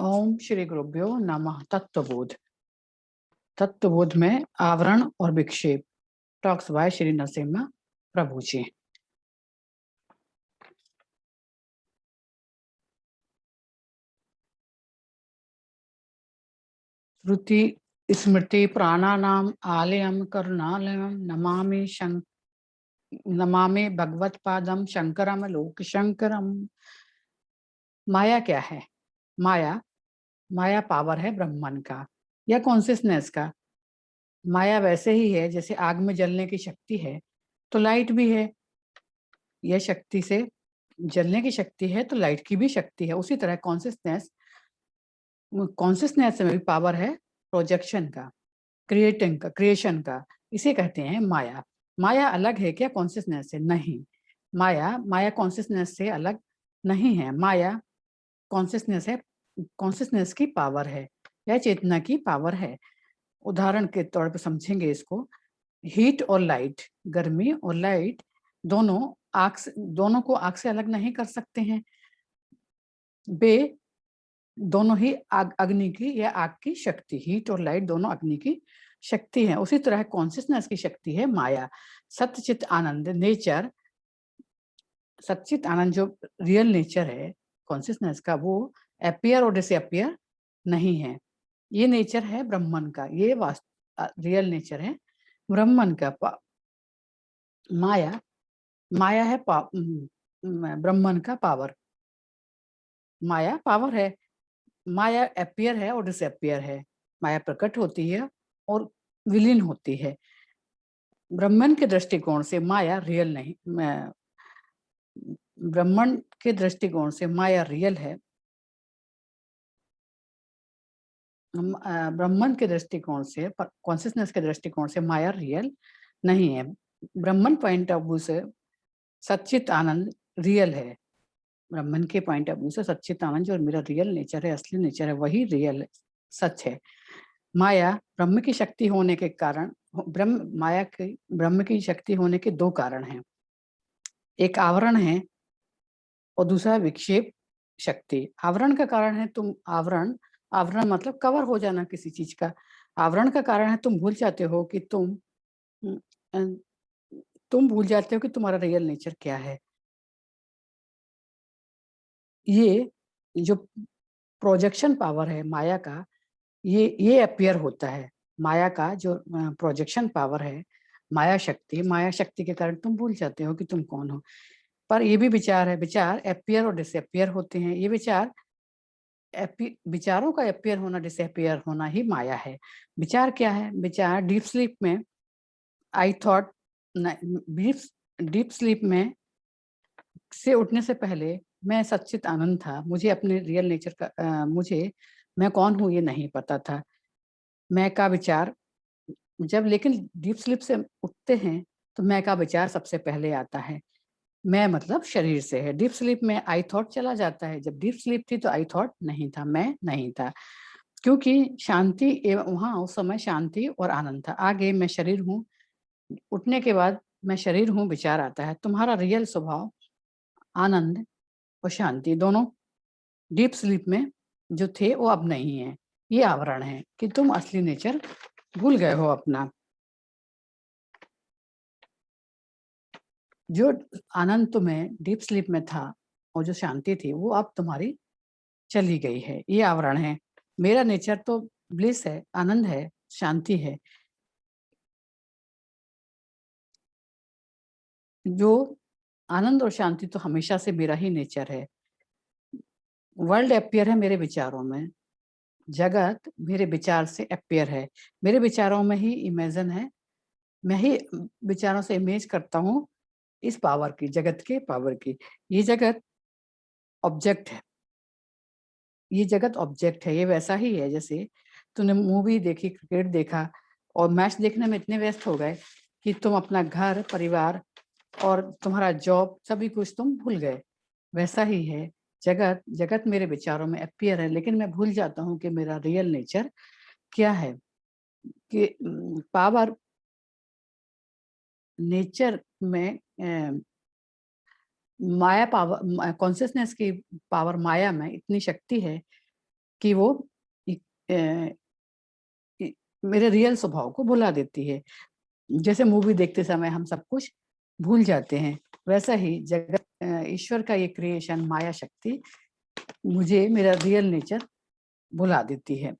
ओम श्री गुरुभ्यो नमः। तत्वबोध में आवरण और विक्षेप। टॉक्स बाय श्री नरसिम्हा प्रभु जी। श्रुति स्मृति प्राणानाम आलयम करुणालयम नमामि भगवत्पादम शंकरम लोक शंकरम। माया क्या है? माया पावर है ब्रह्मन का या कॉन्सियसनेस का। माया वैसे ही है जैसे आग में जलने की शक्ति है तो लाइट भी है। यह शक्ति से जलने की शक्ति है तो लाइट की भी शक्ति है। उसी तरह कॉन्सियसनेस में भी पावर है प्रोजेक्शन का, क्रिएशन का। इसे कहते हैं माया। माया अलग है क्या कॉन्सियसनेस से? नहीं। माया कॉन्सियसनेस से अलग नहीं है। माया कॉन्सियसनेस है, कॉन्सियसनेस की पावर है या चेतना की पावर है। उदाहरण के तौर पर समझेंगे इसको। हीट और लाइट, गर्मी और लाइट दोनों को आग से अलग नहीं कर सकते हैं। वे दोनों ही अग्नि की या आग की शक्ति, हीट और लाइट दोनों अग्नि की शक्ति है। उसी तरह कॉन्सियसनेस की शक्ति है माया। सत्यचित आनंद नेचर, सच्चित आनंद जो रियल नेचर है कॉन्सियसनेस का, वो अपीयर और डिसअपीयर नहीं है। ये नेचर है ब्रह्मन का, ये रियल नेचर है ब्रह्मन का। माया है ब्रह्मन का पावर। माया पावर है। माया अपीयर है और डिसअपीयर है। माया प्रकट होती है और विलीन होती है। ब्रह्मन के दृष्टिकोण से माया रियल नहीं, ब्रह्मन के दृष्टिकोण से माया रियल है। ब्रह्मन के दृष्टिकोण से, कॉन्शियसनेस के दृष्टिकोण से माया रियल नहीं है। ब्रह्मन पॉइंट ऑफ व्यू से सच्चित आनंद रियल है। ब्रह्मन के पॉइंट ऑफ व्यू से सच्चित आनंद जो मेरा रियल नेचर है, असली नेचर है, वही रियल सच है। माया ब्रह्म की शक्ति होने के कारण, ब्रह्म की शक्ति होने के दो कारण हैं। एक आवरण है और दूसरा विक्षेप शक्ति। आवरण का कारण है आवरण मतलब कवर हो जाना किसी चीज का। आवरण का कारण है तुम भूल जाते हो कि तुम भूल जाते हो कि तुम्हारा रियल नेचर क्या है। ये जो प्रोजेक्शन पावर है माया का, ये अपीयर होता है। माया का जो प्रोजेक्शन पावर है, माया शक्ति के कारण तुम भूल जाते हो कि तुम कौन हो। पर ये भी विचार है, विचार अपीयर और डिसअपीयर होते हैं। ये विचारों का अपीयर होना, डिसअपीयर होना ही माया है। विचार क्या है? विचार डीप स्लीप में आई थॉट, डीप स्लीप में से उठने से पहले मैं सच्चित आनंद था। मुझे अपने रियल नेचर का मैं कौन हूँ ये नहीं पता था। मैं का विचार जब लेकिन डीप स्लीप से उठते हैं तो मैं का विचार सबसे पहले आता है। मैं मतलब शरीर से है। डीप स्लीप में आई थॉट चला जाता है। जब डीप स्लीप थी तो आई थॉट नहीं था, मैं नहीं था, क्योंकि शांति एवं वहां उस समय शांति और आनंद था। आगे मैं शरीर हूँ, उठने के बाद मैं शरीर हूँ, विचार आता है। तुम्हारा रियल स्वभाव आनंद और शांति दोनों डीप स्लीप में जो थे वो अब नहीं है। ये आवरण है कि तुम असली नेचर भूल गए हो अपना। जो आनंद तुम्हें डीप स्लीप में था और जो शांति थी वो अब तुम्हारी चली गई है। ये आवरण है। मेरा नेचर तो ब्लिस है, आनंद है, शांति है। जो आनंद और शांति तो हमेशा से मेरा ही नेचर है। वर्ल्ड अपीयर है मेरे विचारों में, जगत मेरे विचार से अपीयर है। मेरे विचारों में ही इमेजिन है, मैं ही विचारों से इमेज करता हूँ इस पावर की, जगत के पावर की। ये जगत ऑब्जेक्ट है, ये जगत ऑब्जेक्ट है। ये वैसा ही है जैसे तूने मूवी देखी, क्रिकेट देखा और मैच देखने में इतने व्यस्त हो गए कि तुम अपना घर परिवार और तुम्हारा जॉब सभी कुछ तुम भूल गए। वैसा ही है जगत मेरे विचारों में अपीयर है, लेकिन मैं भूल जाता हूँ कि मेरा रियल नेचर क्या है। कि पावर नेचर में माया पावर, कॉन्शियसनेस की पावर माया में इतनी शक्ति है कि वो मेरे रियल स्वभाव को भुला देती है। जैसे मूवी देखते समय हम सब कुछ भूल जाते हैं, वैसा ही जगत ईश्वर का ये क्रिएशन माया शक्ति मुझे मेरा रियल नेचर भुला देती है।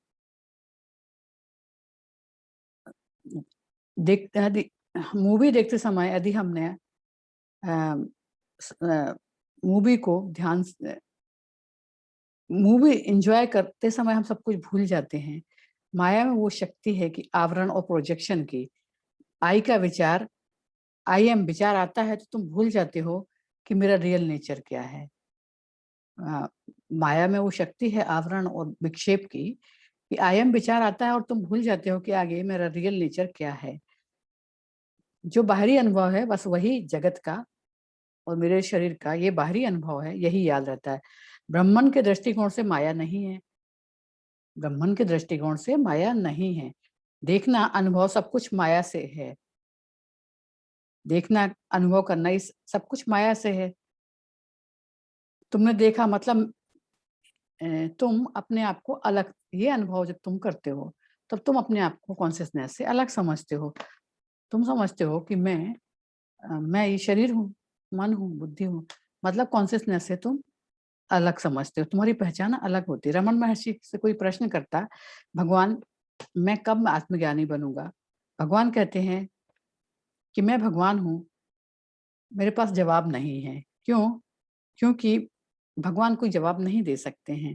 मूवी देखते समय यदि हमने मूवी को मूवी एंजॉय करते समय हम सब कुछ भूल जाते हैं। माया में वो शक्ति है कि आवरण और प्रोजेक्शन की। आई का विचार, आई एम विचार आता है तो तुम भूल जाते हो कि मेरा रियल नेचर क्या है। माया में वो शक्ति है आवरण और विक्षेप की कि आई एम विचार आता है और तुम भूल जाते हो कि आगे मेरा रियल नेचर क्या है। जो बाहरी अनुभव है बस वही जगत का और मेरे शरीर का ये बाहरी अनुभव है, यही याद रहता है। ब्रह्मन के दृष्टिकोण से माया नहीं है। ब्रह्मन के दृष्टिकोण से माया नहीं है। देखना अनुभव सब कुछ माया से है। देखना अनुभव करना इस सब कुछ माया से है। तुमने देखा मतलब तुम अपने आप को अलग, ये अनुभव जब तुम करते हो तब तुम अपने आप को कॉन्शियसनेस से अलग समझते हो। तुम समझते हो कि मैं ये शरीर हूँ, मन हूँ, बुद्धि हूँ, मतलब कॉन्शियसनेस से तुम अलग समझते हो, तुम्हारी पहचान अलग होती है। रमन महर्षि से कोई प्रश्न करता, भगवान मैं कब आत्मज्ञानी बनूंगा? भगवान कहते हैं कि मैं भगवान हूँ, मेरे पास जवाब नहीं है। क्यों? क्योंकि भगवान कोई जवाब नहीं दे सकते हैं,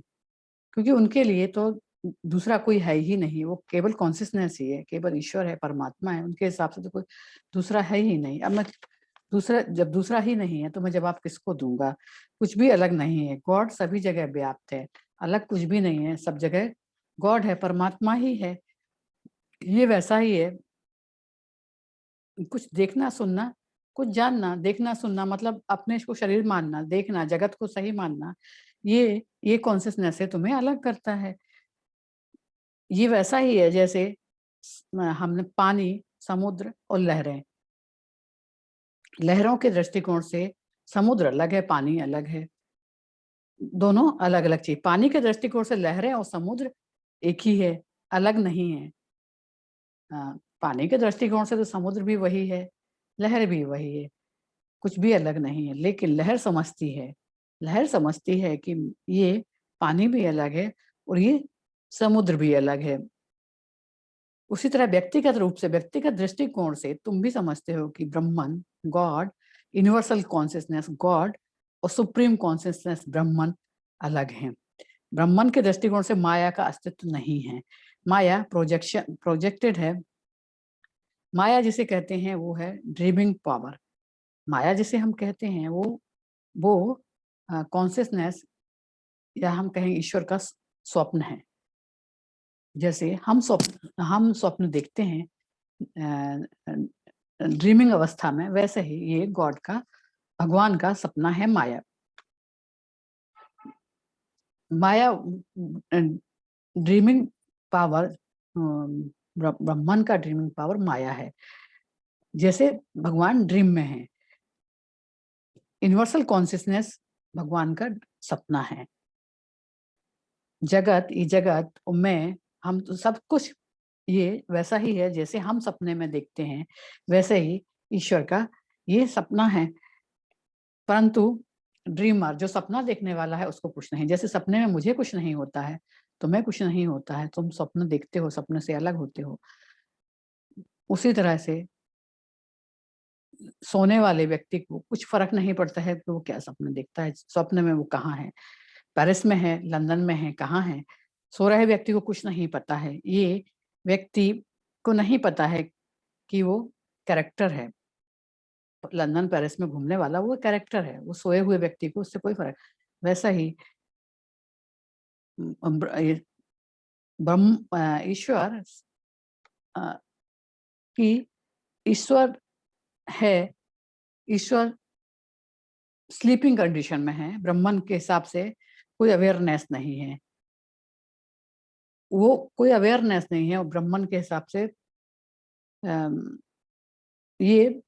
क्योंकि उनके लिए तो दूसरा कोई है ही नहीं। वो केवल कॉन्शियसनेस ही है, केवल ईश्वर है, परमात्मा है। उनके हिसाब से तो कोई दूसरा है ही नहीं। अब मैं जब दूसरा ही नहीं है तो मैं जवाब किसको दूंगा? कुछ भी अलग नहीं है। गॉड सभी जगह व्याप्त है, अलग कुछ भी नहीं है। सब जगह गॉड है, परमात्मा ही है। ये वैसा ही है। कुछ देखना सुनना, कुछ जानना, देखना सुनना मतलब अपने को शरीर मानना, देखना, जगत को सही मानना, ये कॉन्शियसनेस से तुम्हें अलग करता है। ये वैसा ही है जैसे हमने पानी, समुद्र और लहरें। लहरों के दृष्टिकोण से समुद्र अलग है, पानी अलग है, दोनों अलग अलग चीज। पानी के दृष्टिकोण से लहरें और समुद्र एक ही है, अलग नहीं है। पानी के दृष्टिकोण से तो समुद्र भी वही है, लहर भी वही है, कुछ भी अलग नहीं है। लेकिन लहर समझती है कि ये पानी भी अलग है और ये समुद्र भी अलग है। उसी तरह व्यक्तिगत रूप से, व्यक्तिगत दृष्टिकोण से तुम भी समझते हो कि ब्रह्मन, गॉड, यूनिवर्सल कॉन्शियसनेस गॉड और सुप्रीम कॉन्शियसनेस ब्रह्मन अलग हैं। ब्रह्मन के दृष्टिकोण से माया का अस्तित्व नहीं है। माया प्रोजेक्टेड है। माया जिसे कहते हैं वो है ड्रीमिंग पावर। माया जिसे हम कहते हैं वो कॉन्शियसनेस या हम कहें ईश्वर का स्वप्न है। जैसे हम स्वप्न देखते हैं ड्रीमिंग अवस्था में, वैसे ही ये गॉड का, भगवान का सपना है माया। माया ड्रीमिंग पावर, ब्रह्मन का ड्रीमिंग पावर माया है। जैसे भगवान ड्रीम में है, यूनिवर्सल कॉन्शियसनेस भगवान का सपना है। ये जगत और मैं, हम तो सब कुछ ये वैसा ही है जैसे हम सपने में देखते हैं, वैसे ही ईश्वर का ये सपना है। परंतु ड्रीमर, जो सपना देखने वाला है, उसको कुछ नहीं। जैसे सपने में मुझे कुछ नहीं होता है, तुम्हें कुछ नहीं होता है, तुम स्वप्न देखते हो, सपने से अलग होते हो। उसी तरह से सोने वाले व्यक्ति को कुछ फर्क नहीं पड़ता है कि वो क्या सपने देखता है, स्वप्न में वो कहाँ है, पेरिस में है, लंदन में है, कहाँ है। सो रहे व्यक्ति को कुछ नहीं पता है। ये व्यक्ति को नहीं पता है कि वो कैरेक्टर है, लंदन पेरिस में घूमने वाला वो कैरेक्टर है। वो सोए हुए व्यक्ति को उससे कोई फर्क। वैसा ही ब्रह्म ईश्वर की ईश्वर है, ईश्वर स्लीपिंग कंडीशन में है। ब्रह्मन के हिसाब से कोई अवेयरनेस नहीं है, वो कोई अवेयरनेस नहीं है। और ब्रह्मन के हिसाब से ये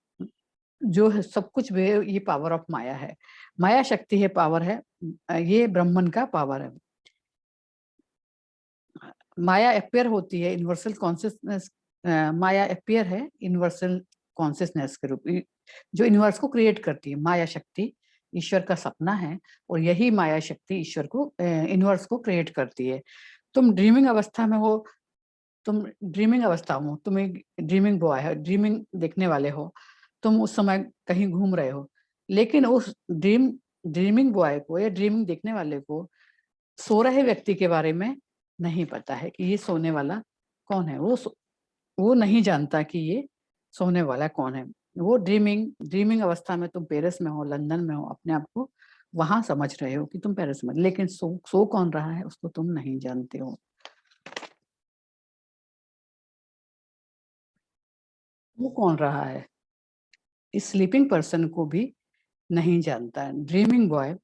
जो है सब कुछ भी, ये पावर ऑफ माया है। माया शक्ति है, पावर है, ये ब्रह्मन का पावर है। माया अपियर होती है यूनिवर्सल कॉन्शियसनेस, माया अपियर है यूनिवर्सल कॉन्शियसनेस के रूप में, जो यूनिवर्स को क्रिएट करती है। माया शक्ति ईश्वर का सपना है और यही माया शक्ति ईश्वर को यूनिवर्स को क्रिएट करती है। तुम ड्रीमिंग अवस्था में हो, तुम ड्रीमिंग अवस्था में हो, तुम एक ड्रीमिंग बॉय है, ड्रीमिंग देखने वाले हो, तुम उस समय कहीं घूम रहे हो, लेकिन उस ड्रीमिंग बॉय को या ड्रीमिंग देखने वाले को सो रहे व्यक्ति के बारे में नहीं पता है कि ये सोने वाला कौन है। वो नहीं जानता कि ये सोने वाला कौन है। वो ड्रीमिंग अवस्था में तुम पेरिस में हो, लंदन में हो, अपने आप को वहां समझ रहे हो कि तुम पेरिस में, लेकिन सो कौन रहा है उसको तुम नहीं जानते हो। वो कौन रहा है इस स्लीपिंग पर्सन को भी नहीं जानता। ड्रीमिंग बॉय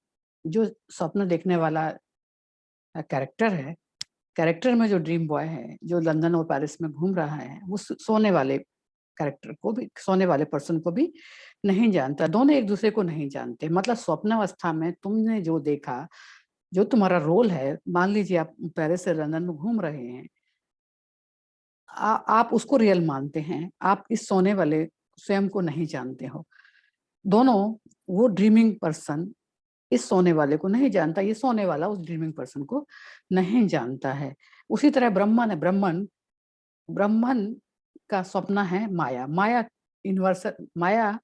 जो स्वप्न देखने वाला कैरेक्टर है, कैरेक्टर में जो ड्रीम बॉय है जो लंदन और पेरिस में घूम रहा है, वो सोने वाले कैरेक्टर को भी, सोने वाले पर्सन को भी नहीं जानता। दोनों एक दूसरे को नहीं जानते। मतलब स्वप्न अवस्था में तुमने जो देखा, जो तुम्हारा रोल है, मान लीजिए आप पेरिस से लंदन में घूम रहे हैं, आप उसको रियल मानते हैं, आप इस सोने वाले स्वयं को नहीं जानते हो। दोनों, वो ड्रीमिंग पर्सन इस सोने वाले को नहीं जानता, ये सोने वाला उस ड्रीमिंग पर्सन को नहीं जानता है। उसी तरह ब्रह्मन है, ब्रह्मन का सपना है माया। माया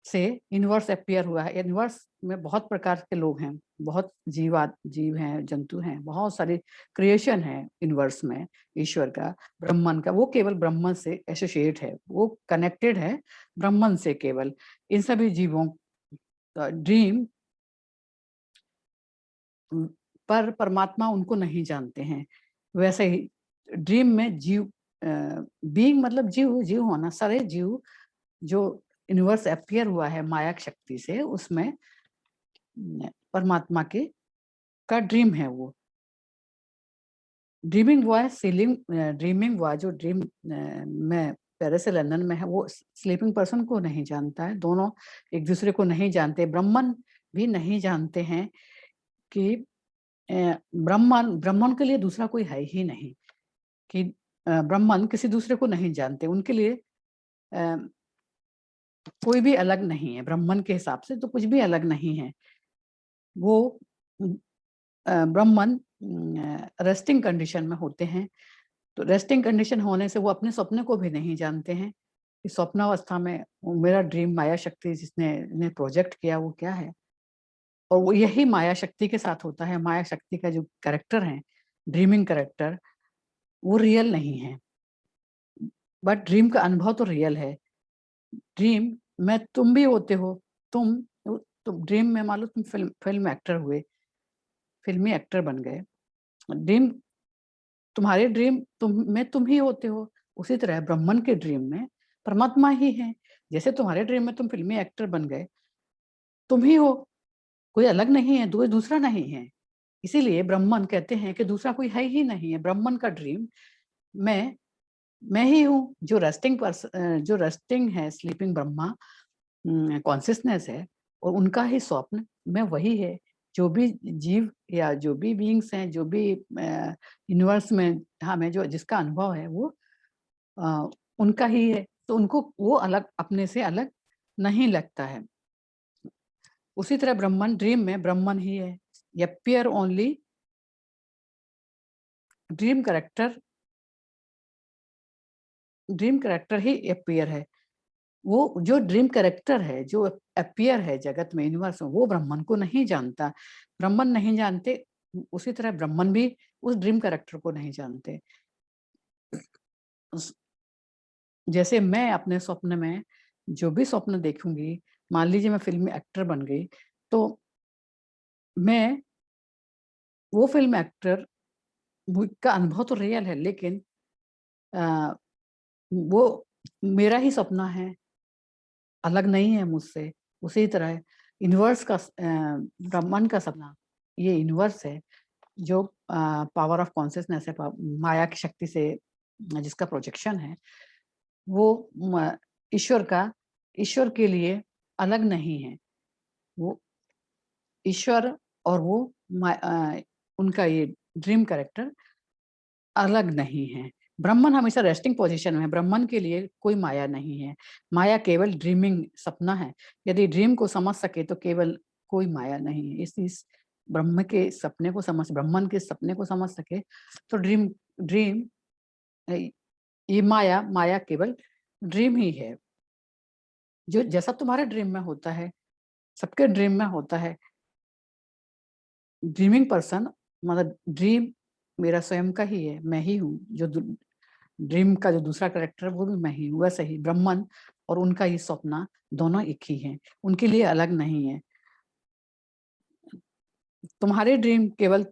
से यूनिवर्स अपीयर हुआ है। यूनिवर्स में बहुत प्रकार के लोग हैं, बहुत जीव हैं, जंतु हैं, बहुत सारे क्रिएशन है यूनिवर्स में ईश्वर का, ब्रह्मन का। वो केवल ब्रह्मन से एसोसिएट है, वो कनेक्टेड है ब्रह्मन से केवल। इन सभी जीवों का ड्रीम पर परमात्मा उनको नहीं जानते हैं। वैसे ही ड्रीम में जीव, बीइंग मतलब जीव होना, सारे जीव जो यूनिवर्स अपीयर हुआ है माया शक्ति से, उसमें परमात्मा के का ड्रीम है। वो ड्रीमिंग बॉय जो ड्रीम में पेरिस से लंदन में है, वो स्लीपिंग पर्सन को नहीं जानता है। दोनों एक दूसरे को नहीं जानते। ब्रह्मन भी नहीं जानते हैं कि ब्रह्मन के लिए दूसरा कोई है ही नहीं, कि ब्रह्मन किसी दूसरे को नहीं जानते। उनके लिए कोई भी अलग नहीं है। ब्रह्मन के हिसाब से तो कुछ भी अलग नहीं है। वो ब्रह्मन रेस्टिंग कंडीशन में होते हैं। तो रेस्टिंग कंडीशन होने से वो अपने सपने को भी नहीं जानते हैं कि स्वप्नावस्था में मेरा ड्रीम माया शक्ति जिसने इन्हें प्रोजेक्ट किया वो क्या है। और वो यही माया शक्ति के साथ होता है। माया शक्ति का जो कैरेक्टर है, ड्रीमिंग कैरेक्टर, वो रियल नहीं है, बट ड्रीम का अनुभव तो रियल है। ड्रीम में तुम भी होते हो। तुम ड्रीम में मान लो तुम फिल्म एक्टर हुए, फिल्मी एक्टर बन गए। ड्रीम, तुम्हारे ड्रीम तुम ही होते हो। उसी तरह ब्रह्मन के ड्रीम में परमात्मा ही है। जैसे तुम्हारे ड्रीम में तुम फिल्मी एक्टर बन गए, तुम ही हो, कोई अलग नहीं है, दूसरा नहीं है। इसीलिए ब्रह्मन कहते हैं कि दूसरा कोई है ही नहीं है। ब्रह्मन का ड्रीम मैं ही हूँ। जो रेस्टिंग है, स्लीपिंग ब्रह्मा कॉन्शियसनेस है, और उनका ही स्वप्न में वही है। जो भी जीव या जो भी बीइंग्स हैं, जो भी यूनिवर्स में हमें जो जिसका अनुभव है, वो उनका ही है। तो उनको वो अलग, अपने से अलग नहीं लगता है। उसी तरह ब्रह्मन ड्रीम में ब्रह्मन ही है। अपीयर ओनली ड्रीम कैरेक्टर ही अपीयर है। वो जो ड्रीम कैरेक्टर है, जो अपीयर है जगत में, यूनिवर्स में, वो ब्रह्मन को नहीं जानता। ब्रह्मन नहीं जानते, उसी तरह ब्रह्मन भी उस ड्रीम कैरेक्टर को नहीं जानते। जैसे मैं अपने स्वप्न में जो भी स्वप्न देखूंगी, मान लीजिए मैं फिल्मी एक्टर बन गई, तो मैं वो फिल्म एक्टर का अनुभव तो रियल है, लेकिन वो मेरा ही सपना है, अलग नहीं है मुझसे। उसी तरह यूनिवर्स का, ब्रह्मांड का सपना, ये यूनिवर्स है जो पावर ऑफ कॉन्शियसनेस है, माया की शक्ति से जिसका प्रोजेक्शन है, वो ईश्वर के लिए अलग नहीं है। वो ईश्वर और वो उनका ये ड्रीम कैरेक्टर अलग नहीं है। ब्राह्मण हमेशा रेस्टिंग पोजीशन में है, ब्राह्मण के लिए कोई माया नहीं है। माया केवल ड्रीमिंग, सपना है। यदि ड्रीम को समझ सके तो केवल कोई माया नहीं है। इस ब्रह्म के सपने को समझ, ब्राह्मण के सपने को समझ सके तो ड्रीम ड्रीम ये माया, माया केवल ड्रीम ही है। जो जैसा तुम्हारे ड्रीम में होता है, सबके ड्रीम में होता है। ड्रीमिंग पर्सन मतलब ड्रीम मेरा स्वयं का ही है, मैं ही हूँ। जो ड्रीम का जो दूसरा कैरेक्टर है वो भी मैं ही हूँ। वैसे ही ब्राह्मण और उनका ये सपना दोनों एक ही हैं, उनके लिए अलग नहीं है। तुम्हारे ड्रीम केवल,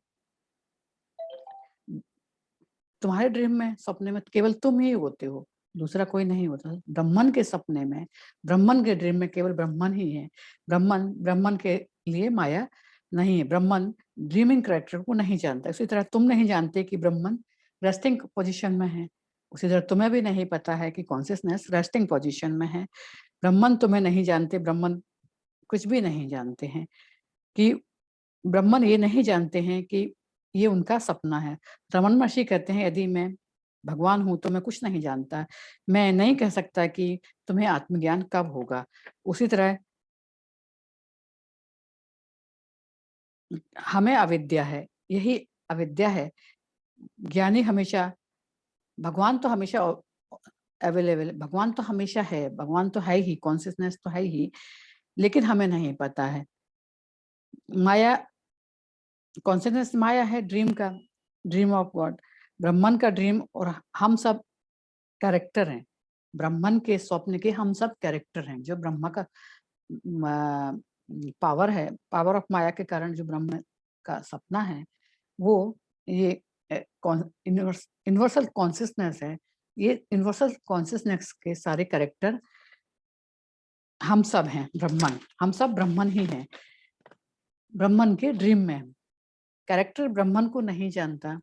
तुम्हारे ड्रीम में, सपने में केवल तुम ही होते हो, दूसरा कोई नहीं होता। ब्राह्मण के सपने में, ब्राह्मण के ड्रीम में केवल ब्राह्मण ही है। ब्राह्मण के लिए माया नहीं है। ब्राह्मण ड्रीमिंग कैरेक्टर को नहीं जानता। उसी तरह तुम नहीं जानते कि ब्राह्मण रेस्टिंग पोजीशन में है, उसी तरह तुम्हें भी नहीं पता है कि कॉन्शियसनेस रेस्टिंग पोजीशन में है। ब्राह्मण तुम्हें नहीं जानते, ब्राह्मण कुछ भी नहीं जानते हैं कि ब्राह्मण ये नहीं जानते हैं कि ये उनका सपना है। रमन महर्षि कहते हैं यदि मैं भगवान हूं तो मैं कुछ नहीं जानता, मैं नहीं कह सकता कि तुम्हें आत्मज्ञान कब होगा। उसी तरह हमें अविद्या है, यही अविद्या है। ज्ञानी हमेशा, भगवान तो हमेशा अवेलेबल, भगवान तो हमेशा है, भगवान तो है ही, कॉन्शियसनेस तो है ही, लेकिन हमें नहीं पता है। माया, कॉन्शियसनेस माया है ड्रीम का, ड्रीम ऑफ गॉड, ब्राह्मण का ड्रीम, और हम सब कैरेक्टर हैं। ब्राह्मण के स्वप्न के हम सब कैरेक्टर हैं। जो ब्रह्मा का पावर है, पावर ऑफ माया के कारण जो ब्रह्म का सपना है, वो ये यूनिवर्सल कॉन्शियसनेस है। ये यूनिवर्सल कॉन्शियसनेस के सारे कैरेक्टर हम सब हैं। ब्राह्मण, हम सब ब्राह्मण ही हैं, ब्राह्मण के ड्रीम में। कैरेक्टर ब्राह्मण को नहीं जानता।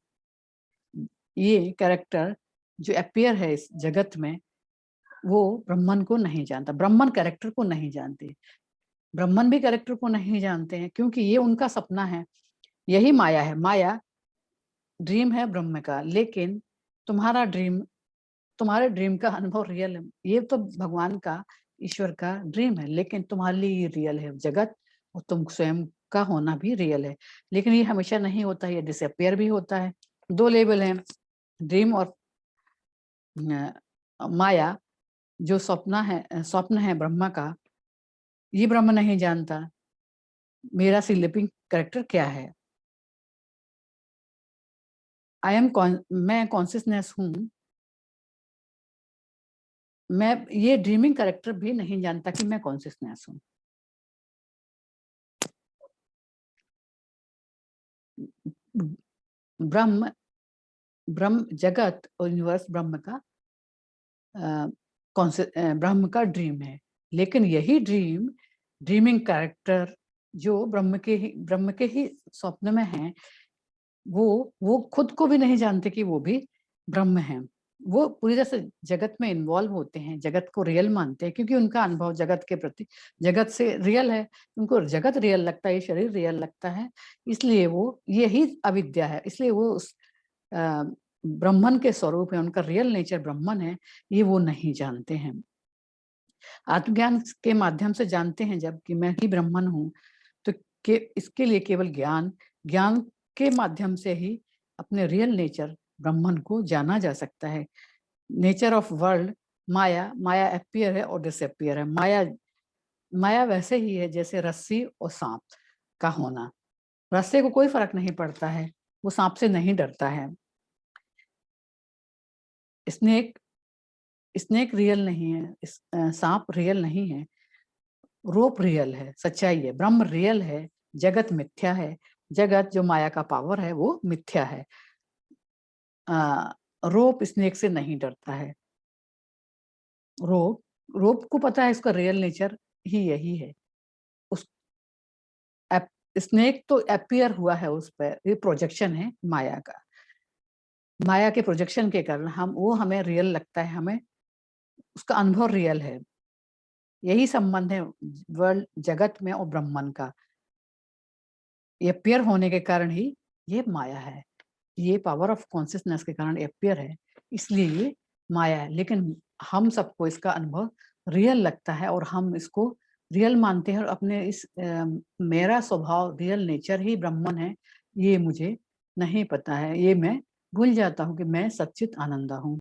ये कैरेक्टर जो अपीयर है इस जगत में, वो ब्राह्मण को नहीं जानता। ब्राह्मण कैरेक्टर को नहीं जानते, ब्राह्मण भी कैरेक्टर को नहीं जानते हैं, क्योंकि ये उनका सपना है। यही माया है। माया ड्रीम है ब्रह्म का, लेकिन तुम्हारा ड्रीम, तुम्हारे ड्रीम का अनुभव रियल है। ये तो भगवान का, ईश्वर का ड्रीम है, लेकिन तुम्हारे लिए ये रियल है जगत, और तुम स्वयं का होना भी रियल है। लेकिन ये हमेशा नहीं होता है, ये डिसअपियर भी होता है। दो लेवल हैं, ड्रीम और माया। जो सपना है, स्वप्न है ब्रह्मा का, ये ब्रह्म नहीं जानता मेरा स्लीपिंग कैरेक्टर क्या है। मैं कॉन्शियसनेस हूँ। मैं, ये ड्रीमिंग कैरेक्टर भी नहीं जानता कि मैं कॉन्शियसनेस हूँ। ब्रह्म, ब्रह्म जगत और यूनिवर्स ब्रह्म का ब्रह्म का ड्रीम है। लेकिन यही ड्रीम, ड्रीमिंग कैरेक्टर जो ब्रह्म के ही स्वप्न में है, वो खुद को भी नहीं जानते कि वो भी ब्रह्म है। वो पूरी तरह से जगत में इन्वॉल्व होते हैं, जगत को रियल मानते हैं, क्योंकि उनका अनुभव जगत के प्रति, जगत से रियल है। उनको जगत रियल लगता है, ये शरीर रियल लगता है, इसलिए वो, यही अविद्या है। इसलिए वो उस ब्रह्मन के स्वरूप है, उनका रियल नेचर ब्रह्मन है, ये वो नहीं जानते हैं। आत्मज्ञान के माध्यम से जानते हैं जब कि मैं ही ब्रह्मन हूँ, तो इसके लिए केवल ज्ञान, ज्ञान के माध्यम से ही अपने रियल नेचर ब्रह्मन को जाना जा सकता है। Nature of world Maya, Maya appear है और डिसअपियर है। माया, माया वैसे ही है जैसे रस्सी और सांप का होना। रस्से को कोई फर्क नहीं पड़ता है, वो सांप से नहीं डरता है। स्नेक, स्नेक रियल नहीं है, सांप रियल नहीं है, रोप रियल है, सच्चाई है। ब्रह्म रियल है, जगत मिथ्या है। जगत जो माया का पावर है वो मिथ्या है। रोप स्नेक से नहीं डरता है। रोप, रोप को पता है इसका रियल नेचर ही यही है। उस स्नेक तो अपीयर हुआ है उस पर, ये प्रोजेक्शन है माया का। माया के प्रोजेक्शन के कारण हम, वो हमें रियल लगता है, हमें उसका अनुभव रियल है। यही संबंध है वर्ल्ड, जगत में और ब्रह्मन का। ये अपीयर होने के कारण ही ये माया है। ये पावर ऑफ कॉन्शियसनेस के कारण अपीयर है, इसलिए ये माया है। लेकिन हम सबको इसका अनुभव रियल लगता है और हम इसको रियल मानते हैं और अपने इस मेरा स्वभाव रियल नेचर ही ब्रह्मन है, ये मुझे नहीं पता है। ये मैं भूल जाता हूँ कि मैं सच्चित आनंदा हूँ।